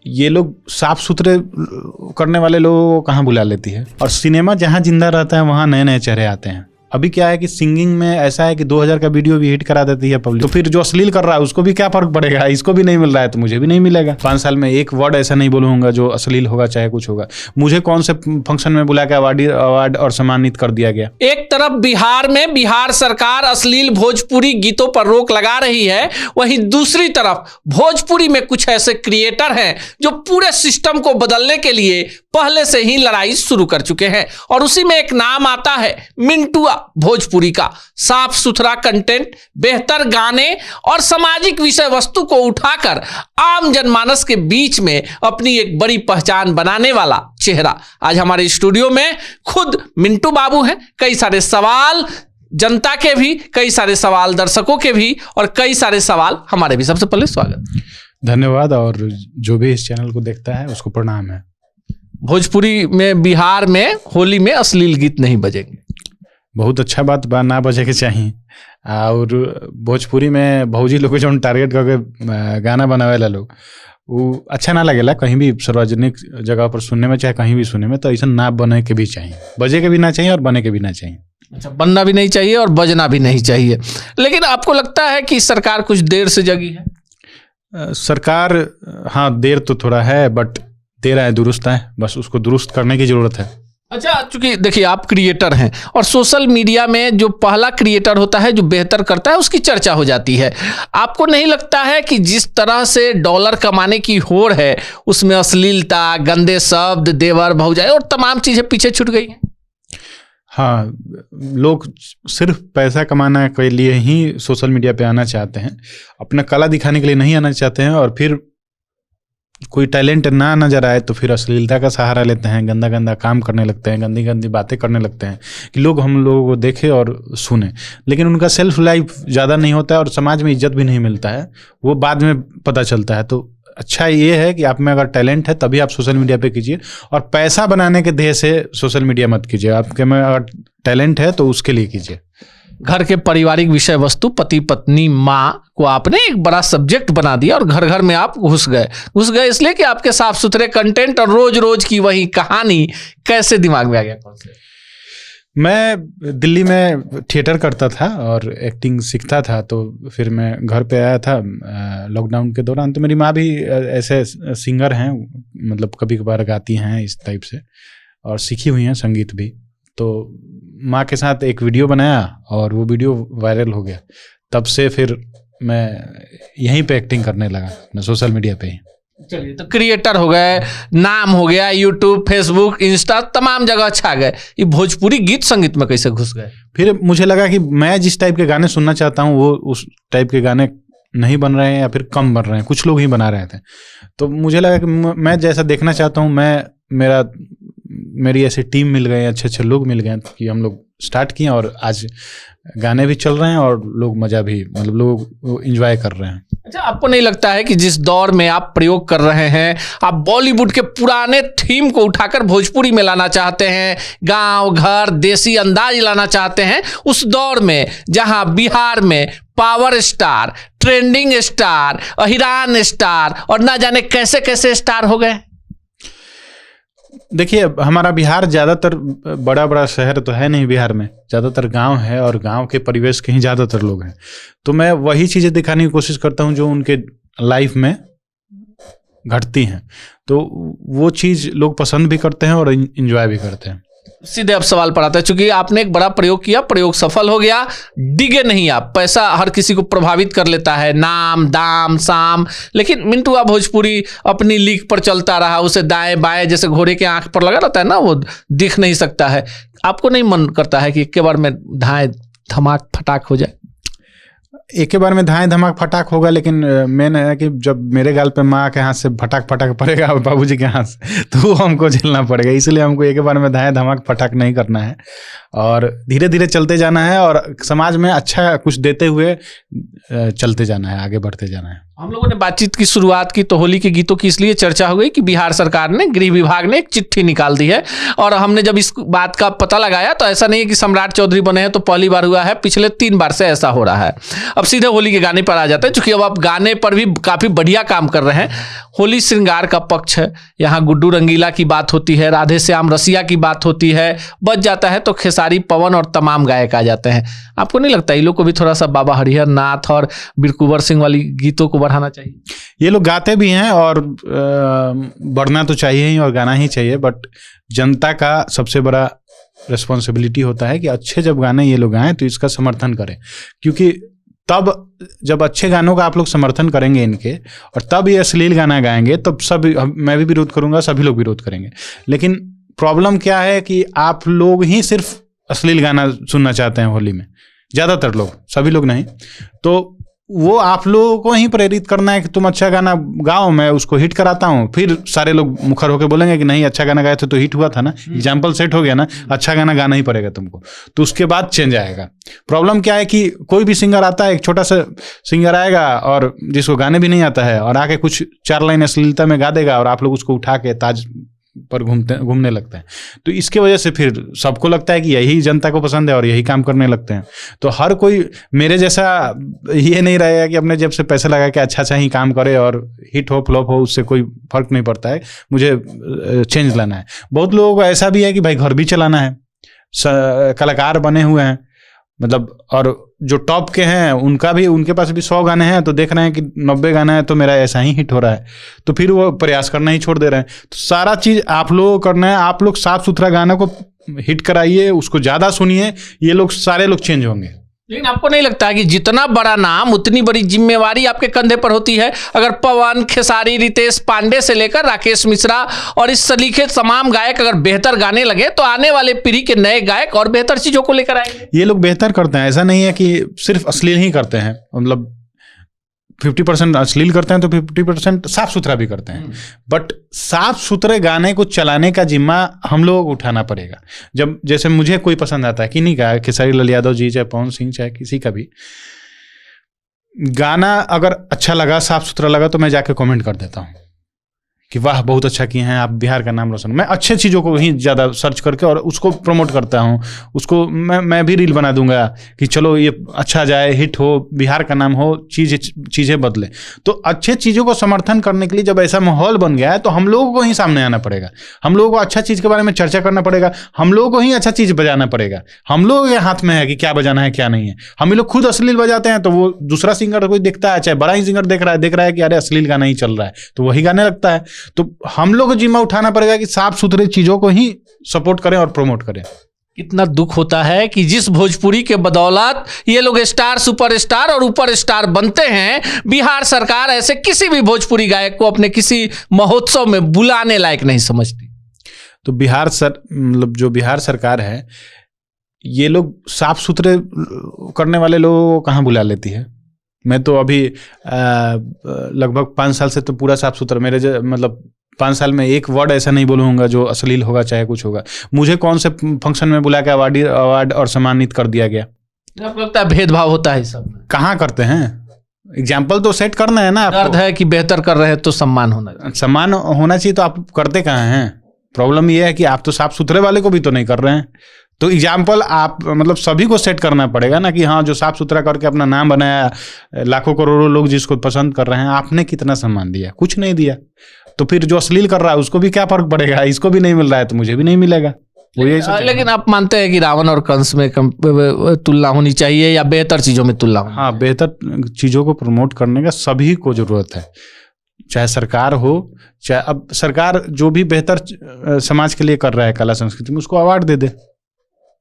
ये लोग साफ सुथरे करने वाले लोगों को कहाँ बुला लेती है। और सिनेमा जहाँ जिंदा रहता है वहाँ नए नए चेहरे आते हैं। अभी क्या है कि सिंगिंग में ऐसा है कि 2000 का वीडियो भी हिट करा देती है पब्लिक, तो फिर जो अश्लील कर रहा है उसको भी क्या फर्क पड़ेगा, इसको भी नहीं मिल रहा है तो मुझे भी नहीं मिलेगा। 5 साल में एक वर्ड ऐसा नहीं बोलूंगा जो अश्लील होगा चाहे कुछ होगा। मुझे कौन से फंक्शन में बुला के अवार्ड और सम्मानित कर दिया गया। एक तरफ बिहार में बिहार सरकार अश्लील भोजपुरी गीतों पर रोक लगा रही है, वहीं दूसरी तरफ भोजपुरी में कुछ ऐसे क्रिएटर हैं जो पूरे सिस्टम को बदलने के लिए पहले से ही लड़ाई शुरू कर चुके हैं। और उसी में एक नाम आता है मिंटुआ भोजपुरी का। साफ सुथरा कंटेंट, बेहतर गाने और सामाजिक विषय वस्तु को उठाकर आम जनमानस के बीच में अपनी एक बड़ी पहचान बनाने वाला चेहरा आज हमारे स्टूडियो में खुद मिंटू बाबू हैं। कई सारे सवाल जनता के भी, कई सारे सवाल दर्शकों के भी और कई सारे सवाल हमारे भी। सबसे पहले स्वागत, धन्यवाद। और जो भी इस चैनल को देखता है उसको प्रणाम है। भोजपुरी में बिहार में होली में अश्लील गीत नहीं बजेंगे, बहुत अच्छा बात बा, ना बजे के चाहिए। और भोजपुरी में भौजी लोग जो टारगेट करके गाना बनावे ला लोग, वो अच्छा ना लगेला कहीं भी सार्वजनिक जगह पर सुनने में, चाहे कहीं भी सुनने में। तो ऐसा ना बने के भी चाहिए, बजे के भी ना चाहिए और बने के भी ना चाहिए। अच्छा, बनना भी नहीं चाहिए और बजना भी नहीं चाहिए। लेकिन आपको लगता है कि सरकार कुछ देर से जगी है? सरकार हाँ देर तो थोड़ा है, बट देर है दुरुस्त है, बस उसको दुरुस्त करने की जरूरत है। अच्छा, चूंकि देखिए आप क्रिएटर हैं और सोशल मीडिया में जो पहला क्रिएटर होता है जो बेहतर करता है उसकी चर्चा हो जाती है। आपको नहीं लगता है कि जिस तरह से डॉलर कमाने की होड़ है उसमें अश्लीलता, गंदे शब्द, देवर, भौजाई और तमाम चीजें पीछे छूट गई हैं? हाँ, लोग सिर्फ पैसा कमाने के लिए ही सोशल मीडिया पे आना चाहते हैं, अपना कला दिखाने के लिए नहीं आना चाहते हैं। और फिर कोई टैलेंट ना नजर आए तो फिर अश्लीलता का सहारा लेते हैं, गंदा गंदा काम करने लगते हैं, गंदी गंदी बातें करने लगते हैं कि लोग हम लोगों को देखें और सुने। लेकिन उनका सेल्फ लाइफ ज़्यादा नहीं होता है और समाज में इज्जत भी नहीं मिलता है, वो बाद में पता चलता है। तो अच्छा ये है कि आप में अगर टैलेंट है तभी आप सोशल मीडिया पे कीजिए, और पैसा बनाने के ध्येय से सोशल मीडिया मत कीजिए। आपके में अगर टैलेंट है तो उसके लिए कीजिए। घर के पारिवारिक विषय वस्तु, पति पत्नी, माँ को आपने एक बड़ा सब्जेक्ट बना दिया और घर घर में आप घुस गए इसलिए कि आपके साफ सुथरे कंटेंट और रोज रोज की वही कहानी कैसे दिमाग में आ गया? कौन से? मैं दिल्ली में थिएटर करता था और एक्टिंग सीखता था, तो फिर मैं घर पे आया था लॉकडाउन के दौरान। तो मेरी माँ भी ऐसे सिंगर हैं, मतलब कभी कभार गाती हैं इस टाइप से, और सीखी हुई हैं संगीत भी। तो माँ के साथ एक वीडियो बनाया और वो वीडियो वायरल हो गया। तब से फिर मैं यहीं पे एक्टिंग करने लगा, अपने सोशल मीडिया पे ही। चलिए, तो क्रिएटर हो गए, नाम हो गया, यूट्यूब, फेसबुक, इंस्टा, तमाम जगह छा गए। ये भोजपुरी गीत संगीत में कैसे घुस गए? फिर मुझे लगा कि मैं जिस टाइप के गाने सुनना चाहता हूँ वो उस टाइप के गाने नहीं बन रहे हैं या फिर कम बन रहे हैं, कुछ लोग ही बना रहे थे। तो मुझे लगा कि मैं जैसा देखना चाहता हूँ, मेरी ऐसी टीम मिल गई, अच्छे अच्छे लोग मिल गए कि हम लोग स्टार्ट किए और आज गाने भी चल रहे हैं और लोग मजा भी, मतलब लोग एंजॉय कर रहे हैं। अच्छा, आपको नहीं लगता है कि जिस दौर में आप प्रयोग कर रहे हैं, आप बॉलीवुड के पुराने थीम को उठाकर भोजपुरी में लाना चाहते हैं, गांव घर देसी अंदाज लाना चाहते हैं, उस दौर में जहां बिहार में पावर स्टार, ट्रेंडिंग स्टार, अहिरान स्टार और ना जाने कैसे कैसे स्टार हो गए? देखिए, हमारा बिहार ज़्यादातर बड़ा बड़ा शहर तो है नहीं, बिहार में ज़्यादातर गांव है और गांव के परिवेश के ही ज़्यादातर लोग हैं। तो मैं वही चीज़ें दिखाने की कोशिश करता हूं जो उनके लाइफ में घटती हैं, तो वो चीज़ लोग पसंद भी करते हैं और इंजॉय भी करते हैं। सीधे अब सवाल पर आता है, चूंकि आपने एक बड़ा प्रयोग किया, प्रयोग सफल हो गया, डिगे नहीं आप, पैसा हर किसी को प्रभावित कर लेता है, नाम दाम साम, लेकिन मिंटुआ भोजपुरी अपनी लीक पर चलता रहा, उसे दाएं बाएं जैसे घोड़े के आंख पर लगा रहता है ना, वो दिख नहीं सकता है। आपको नहीं मन करता है कि एक बार में धाए धमाक फटाक हो जाए? एक के बार में धाए धमाक फटाक होगा, लेकिन मेन है कि जब मेरे गाल पे माँ के हाथ से फटाक फटाक पड़ेगा और बाबूजी के हाथ से, तो वो हमको झेलना पड़ेगा। इसलिए हमको एक बार में धाए धमाक फटाक नहीं करना है और धीरे धीरे चलते जाना है और समाज में अच्छा कुछ देते हुए चलते जाना है, आगे बढ़ते जाना है। हम लोगों ने बातचीत की शुरुआत की तो होली के गीतों की इसलिए चर्चा हो गई कि बिहार सरकार ने, गृह विभाग ने एक चिट्ठी निकाल दी है और हमने जब इस बात का पता लगाया तो ऐसा नहीं है कि सम्राट चौधरी बने हैं तो पहली बार हुआ है, पिछले 3 बार से ऐसा हो रहा है। अब सीधे होली के गाने पर आ जाते हैं, चूंकि अब आप गाने पर भी काफ़ी बढ़िया काम कर रहे हैं। होली श्रृंगार का पक्ष है, यहाँ गुड्डू रंगीला की बात होती है, राधे श्याम रसिया की बात होती है, बच जाता है तो खेसारी पवन और तमाम गायक आ जाते हैं। आपको नहीं लगता ये लोग को भी थोड़ा सा बाबा हरिहर नाथ और वीर कुंवर सिंह वाली गीतों को बढ़ाना चाहिए? ये लोग गाते भी हैं और बढ़ना तो चाहिए ही और गाना ही चाहिए, बट जनता का सबसे बड़ा रिस्पॉन्सिबिलिटी होता है कि अच्छे जब गाने ये लोग गाएं तो इसका समर्थन करें, क्योंकि तब जब अच्छे गानों का आप लोग समर्थन करेंगे इनके और तब ये अश्लील गाना गाएंगे तब सब, मैं भी विरोध करूंगा, सभी लोग विरोध करेंगे। लेकिन प्रॉब्लम क्या है कि आप लोग ही सिर्फ अश्लील गाना सुनना चाहते हैं होली में, ज़्यादातर लोग, सभी लोग नहीं। तो वो आप लोगों को ही प्रेरित करना है कि तुम अच्छा गाना गाओ, मैं उसको हिट कराता हूँ, फिर सारे लोग मुखर होकर बोलेंगे कि नहीं अच्छा गाना गाए थे तो हिट हुआ था ना, एग्जाम्पल सेट हो गया ना, अच्छा गाना गाना ही पड़ेगा तुमको, तो उसके बाद चेंज आएगा। प्रॉब्लम क्या है कि कोई भी सिंगर आता है, एक छोटा सा सिंगर आएगा और जिसको गाने भी नहीं आता है और आके कुछ 4 लाइन अश्लीलता में गा देगा और आप लोग उसको उठा के ताज पर घूमने लगते हैं। तो इसके वजह से फिर सबको लगता है कि यही जनता को पसंद है और यही काम करने लगते हैं। तो हर कोई मेरे जैसा ये नहीं रहेगा कि अपने जेब से पैसे लगा के अच्छा ही काम करे और हिट हो फ्लॉप हो, उससे कोई फर्क नहीं पड़ता है, मुझे चेंज लाना है। बहुत लोगों को ऐसा भी है कि भाई घर भी चलाना है, कलाकार बने हुए हैं मतलब, और जो टॉप के हैं उनके पास भी 100 गाने हैं तो देख रहे हैं कि 90 गाना है तो मेरा ऐसा ही हिट हो रहा है, तो फिर वो प्रयास करना ही छोड़ दे रहे हैं। तो सारा चीज़ आप लोगों को करना है, आप लोग साफ सुथरा गाना को हिट कराइए, उसको ज़्यादा सुनिए, ये लोग सारे लोग चेंज होंगे। लेकिन आपको नहीं लगता है कि जितना बड़ा नाम उतनी बड़ी जिम्मेवारी आपके कंधे पर होती है? अगर पवन, खेसारी, रितेश पांडे से लेकर राकेश मिश्रा और इस सलीके तमाम गायक अगर बेहतर गाने लगे तो आने वाले पीढ़ी के नए गायक और बेहतर चीजों को लेकर आएंगे। ये लोग बेहतर करते हैं, ऐसा नहीं है कि सिर्फ अश्लील ही करते हैं, मतलब 50% अश्लील करते हैं तो 50% साफ सुथरा भी करते हैं। बट साफ सुथरे गाने को चलाने का जिम्मा हम लोगों को उठाना पड़ेगा। जब जैसे मुझे कोई पसंद आता है कि नहीं गा, खेसारी लाल यादव जी चाहे पवन सिंह चाहे किसी का भी गाना अगर अच्छा लगा, साफ सुथरा लगा, तो मैं जाके कमेंट कर देता हूँ कि वाह बहुत अच्छा किए हैं आप, बिहार का नाम रोशन। मैं अच्छे चीज़ों को ही ज़्यादा सर्च करके और उसको प्रमोट करता हूँ, उसको मैं भी रील बना दूंगा कि चलो ये अच्छा जाए, हिट हो, बिहार का नाम हो, चीज़ें बदले। तो अच्छे चीज़ों को समर्थन करने के लिए जब ऐसा माहौल बन गया है तो हम लोगों को ही सामने आना पड़ेगा, हम लोगों को अच्छा चीज़ के बारे में चर्चा करना पड़ेगा, हम लोगों को ही अच्छा चीज़ बजाना पड़ेगा। हम लोगों के हाथ में है कि क्या बजाना है क्या नहीं है। हम लोग खुद अश्लील बजाते हैं तो वो दूसरा सिंगर कोई देखता है, चाहे बड़ा ही सिंगर देख रहा है कि अरे अश्लील गाना ही चल रहा है तो वही गाने लगता है। तो हम लोग को जिम्मा उठाना पड़ेगा कि साफ सुथरे चीजों को ही सपोर्ट करें और प्रमोट करें। कितना दुख होता है कि जिस भोजपुरी के बदौलत ये लोग स्टार, सुपरस्टार और ऊपर स्टार बनते हैं, बिहार सरकार ऐसे किसी भी भोजपुरी गायक को अपने किसी महोत्सव में बुलाने लायक नहीं समझती। तो मतलब जो बिहार सरकार है, ये लोग साफ सुथरे करने वाले लोगों को कहाँ बुला लेती है। मैं तो अभी लगभग 5 साल से तो पूरा साफ सुथरा, मतलब 5 साल में एक वर्ड ऐसा नहीं बोलूँगा जो अश्लील होगा चाहे कुछ होगा। मुझे कौन से फंक्शन में बुला के अवार्ड और सम्मानित कर दिया गया? आपको लगता है भेदभाव होता है सब? कहाँ करते हैं? एग्जाम्पल तो सेट करना है ना। दर्द है कि बेहतर कर रहे हैं तो सम्मान होना चाहिए, तो आप करते कहाँ हैं? प्रॉब्लम यह है कि आप तो साफ सुथरे वाले को भी तो नहीं कर रहे हैं। तो एग्जाम्पल आप मतलब सभी को सेट करना पड़ेगा ना कि हाँ, जो साफ सुथरा करके अपना नाम बनाया, लाखों करोड़ों लोग जिसको पसंद कर रहे हैं, आपने कितना सम्मान दिया? कुछ नहीं दिया। तो फिर जो अश्लील कर रहा है उसको भी क्या फर्क पड़ेगा? इसको भी नहीं मिल रहा है तो मुझे भी नहीं मिलेगा। लेकिन आप मानते हैं कि रावण और कंस में तुलना होनी चाहिए या बेहतर चीजों में तुलना? हाँ, बेहतर चीजों को प्रमोट करने का सभी को जरूरत है, चाहे सरकार हो, चाहे अब सरकार जो भी बेहतर समाज के लिए कर रहा है कला संस्कृति में, उसको अवार्ड दे दे।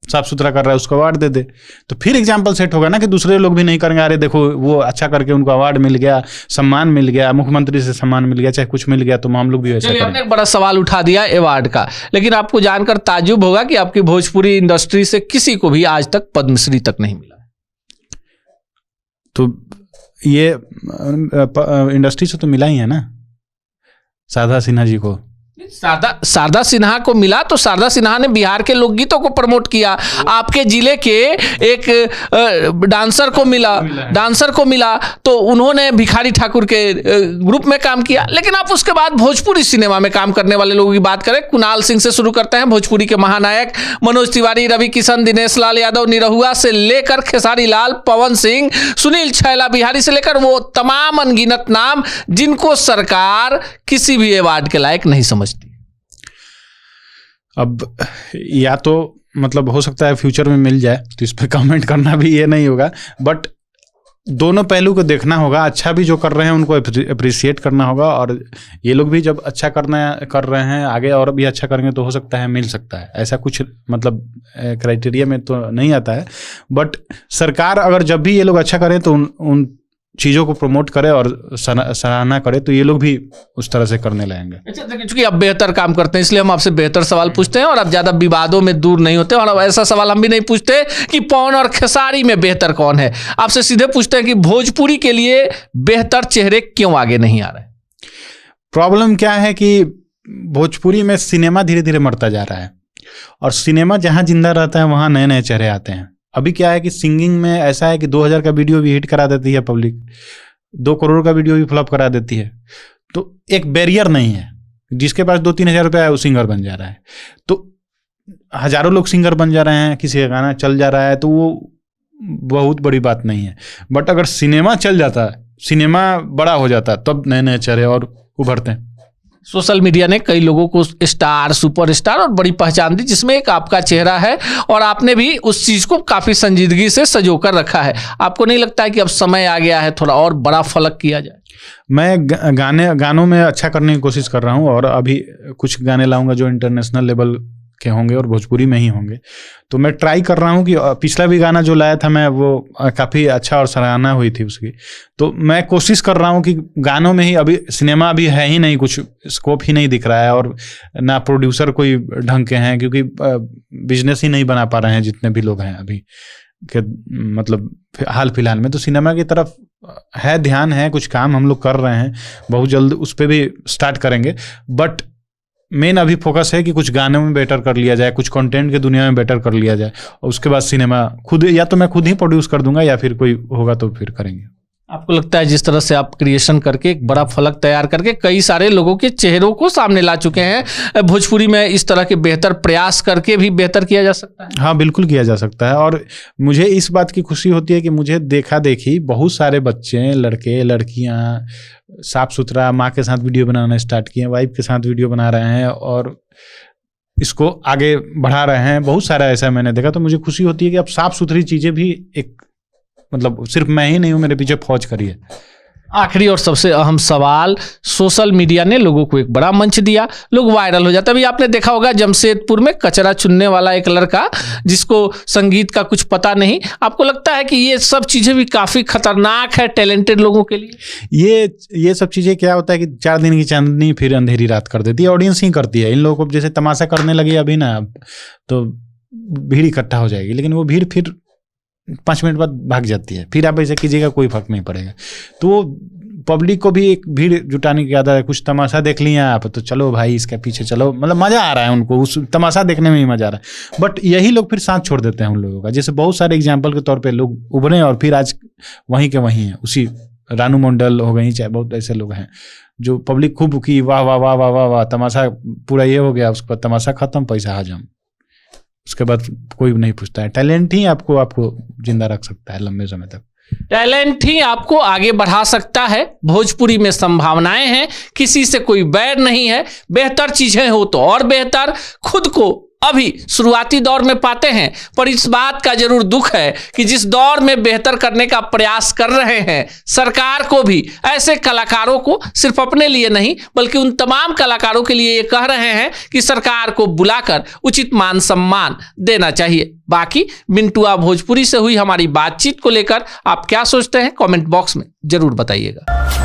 साफ सुथरा कर रहा है उसको अवार्ड दे दे, तो फिर एग्जाम्पल सेट होगा ना कि दूसरे लोग भी नहीं करेंगे। अरे देखो वो अच्छा करके उनको अवार्ड मिल गया, सम्मान मिल गया, मुख्यमंत्री से सम्मान मिल गया, चाहे कुछ मिल गया, तो हम लोग भी वैसा करें। आपने एक बड़ा सवाल उठा दिया अवार्ड का, लेकिन आपको जानकर ताज्जुब होगा कि आपकी भोजपुरी इंडस्ट्री से किसी को भी आज तक पद्मश्री तक नहीं मिला। तो ये इंडस्ट्री से तो मिला ही है ना, शारदा सिन्हा जी को शारदा सिन्हा को मिला तो शारदा सिन्हा ने बिहार के लोकगीतों को प्रमोट किया। आपके जिले के एक डांसर को मिला तो उन्होंने भिखारी ठाकुर के ग्रुप में काम किया। लेकिन आप उसके बाद भोजपुरी सिनेमा में काम करने वाले लोगों की बात करें, कुणाल सिंह से शुरू करते हैं, भोजपुरी के महानायक मनोज तिवारी, रवि किशन, दिनेश लाल यादव, निरहुआ से लेकर खेसारी लाल, पवन सिंह, सुनील छैला बिहारी से लेकर वो तमाम अनगिनत नाम जिनको सरकार किसी भी अवार्ड के लायक नहीं समझती। अब या तो मतलब हो सकता है फ्यूचर में मिल जाए, तो इस पर कमेंट करना भी ये नहीं होगा, बट दोनों पहलू को देखना होगा। अच्छा भी जो कर रहे हैं उनको अप्रिशिएट करना होगा, और ये लोग भी जब अच्छा कर रहे हैं आगे और भी अच्छा करेंगे तो हो सकता है मिल सकता है। ऐसा कुछ मतलब क्राइटेरिया में तो नहीं आता है, बट सरकार अगर जब भी ये लोग अच्छा करें तो उन चीज़ों को प्रमोट करे और सराहना करे, तो ये लोग भी उस तरह से करने लगेंगे। अच्छा, देखिए चूंकि आप बेहतर काम करते हैं इसलिए हम आपसे बेहतर सवाल पूछते हैं और आप ज़्यादा विवादों में दूर नहीं होते, और ऐसा सवाल हम भी नहीं पूछते कि पवन और खेसारी में बेहतर कौन है। आपसे सीधे पूछते हैं कि भोजपुरी के लिए बेहतर चेहरे क्यों आगे नहीं आ रहे? प्रॉब्लम क्या है कि भोजपुरी में सिनेमा धीरे धीरे मरता जा रहा है, और सिनेमा जहाँ जिंदा रहता है वहाँ नए नए चेहरे आते हैं। अभी क्या है कि सिंगिंग में ऐसा है कि 2000 का वीडियो भी हिट करा देती है पब्लिक, 2 करोड़ का वीडियो भी फ्लॉप करा देती है। तो एक बैरियर नहीं है, जिसके पास 2-3 हज़ार रुपया है वो सिंगर बन जा रहा है। तो हजारों लोग सिंगर बन जा रहे हैं, किसी का गाना चल जा रहा है, तो वो बहुत बड़ी बात नहीं है। बट अगर सिनेमा चल जाता है, सिनेमा बड़ा हो जाता है, तब नए नए चेहरे और उभरते हैं। सोशल मीडिया ने कई लोगों को स्टार, सुपरस्टार और बड़ी पहचान दी, जिसमें एक आपका चेहरा है, और आपने भी उस चीज़ को काफ़ी संजीदगी से संजो कर रखा है। आपको नहीं लगता है कि अब समय आ गया है थोड़ा और बड़ा फलक किया जाए? मैं गानों में अच्छा करने की कोशिश कर रहा हूँ, और अभी कुछ गाने लाऊंगा जो इंटरनेशनल लेवल के होंगे और भोजपुरी में ही होंगे। तो मैं ट्राई कर रहा हूँ कि पिछला भी गाना जो लाया था मैं, वो काफ़ी अच्छा और सराहना हुई थी उसकी। तो मैं कोशिश कर रहा हूँ कि गानों में ही, अभी सिनेमा अभी है ही नहीं, कुछ स्कोप ही नहीं दिख रहा है, और ना प्रोड्यूसर कोई ढंग के हैं, क्योंकि बिजनेस ही नहीं बना पा रहे हैं जितने भी लोग हैं अभी के, मतलब हाल फिलहाल में। तो सिनेमा की तरफ है ध्यान, है कुछ काम हम लोग कर रहे हैं, बहुत जल्द उस पर भी स्टार्ट करेंगे। बट मेन अभी फोकस है कि कुछ गानों में बेटर कर लिया जाए, कुछ कंटेंट के दुनिया में बेटर कर लिया जाए, और उसके बाद सिनेमा खुद, या तो मैं खुद ही प्रोड्यूस कर दूंगा या फिर कोई होगा तो फिर करेंगे। आपको लगता है जिस तरह से आप क्रिएशन करके एक बड़ा फलक तैयार करके कई सारे लोगों के चेहरों को सामने ला चुके हैं, भोजपुरी में इस तरह के बेहतर प्रयास करके भी बेहतर किया जा सकता है? हाँ, बिल्कुल किया जा सकता है। और मुझे इस बात की खुशी होती है कि मुझे देखा देखी बहुत सारे बच्चे, लड़के लड़कियाँ साफ सुथरा माँ के साथ वीडियो बनाना स्टार्ट किए, वाइफ के साथ वीडियो बना रहे हैं और इसको आगे बढ़ा रहे हैं। बहुत सारा ऐसा मैंने देखा, तो मुझे खुशी होती है कि अब साफ सुथरी चीज़ें भी एक, मतलब सिर्फ मैं ही नहीं हूँ, मेरे पीछे फौज खड़ी है। आखिरी और सबसे अहम सवाल, सोशल मीडिया ने लोगों को एक बड़ा मंच दिया, लोग वायरल हो जाते। अभी आपने देखा होगा जमशेदपुर में कचरा चुनने वाला एक लड़का जिसको संगीत का कुछ पता नहीं। आपको लगता है कि ये सब चीज़ें भी काफ़ी खतरनाक है टैलेंटेड लोगों के लिए? ये सब चीज़ें क्या होता है कि 4 दिन की चांदनी फिर अंधेरी रात कर देती है, ऑडियंस ही करती है। इन लोगों को जैसे तमाशा करने लगे अभी ना, तो भीड़ इकट्ठा हो जाएगी, लेकिन वो भीड़ फिर 5 मिनट बाद भाग जाती है। फिर आप ऐसा कीजिएगा, कोई फर्क नहीं पड़ेगा। तो पब्लिक को भी एक भीड़ जुटाने की आदत है। कुछ तमाशा देख लिया आप, तो चलो भाई इसके पीछे चलो, मतलब मज़ा आ रहा है उनको, उस तमाशा देखने में ही मज़ा आ रहा है। बट यही लोग फिर साथ छोड़ देते हैं उन लोगों का। जैसे बहुत सारे एग्जाम्पल के तौर पे लोग उभरे और फिर आज वहीं के वहीं हैं। उसी रानू मंडल हो गई, चाहे बहुत ऐसे लोग हैं जो पब्लिक खूब की वाह वाह वाह वाह वाह वाह, तमाशा पूरा ये हो गया, उसके बाद तमाशा खत्म, पैसा हजम, उसके बाद कोई नहीं पूछता है। टैलेंट ही आपको जिंदा रख सकता है लंबे समय तक। टैलेंट ही आपको आगे बढ़ा सकता है। भोजपुरी में संभावनाएं हैं, किसी से कोई बैर नहीं है। बेहतर चीजें हो तो और बेहतर। खुद को अभी शुरुआती दौर में पाते हैं, पर इस बात का जरूर दुख है कि जिस दौर में बेहतर करने का प्रयास कर रहे हैं, सरकार को भी ऐसे कलाकारों को सिर्फ अपने लिए नहीं बल्कि उन तमाम कलाकारों के लिए ये कह रहे हैं कि सरकार को बुलाकर उचित मान सम्मान देना चाहिए। बाकी मिंटुआ भोजपुरी से हुई हमारी बातचीत को लेकर आप क्या सोचते हैं, कमेंट बॉक्स में जरूर बताइएगा।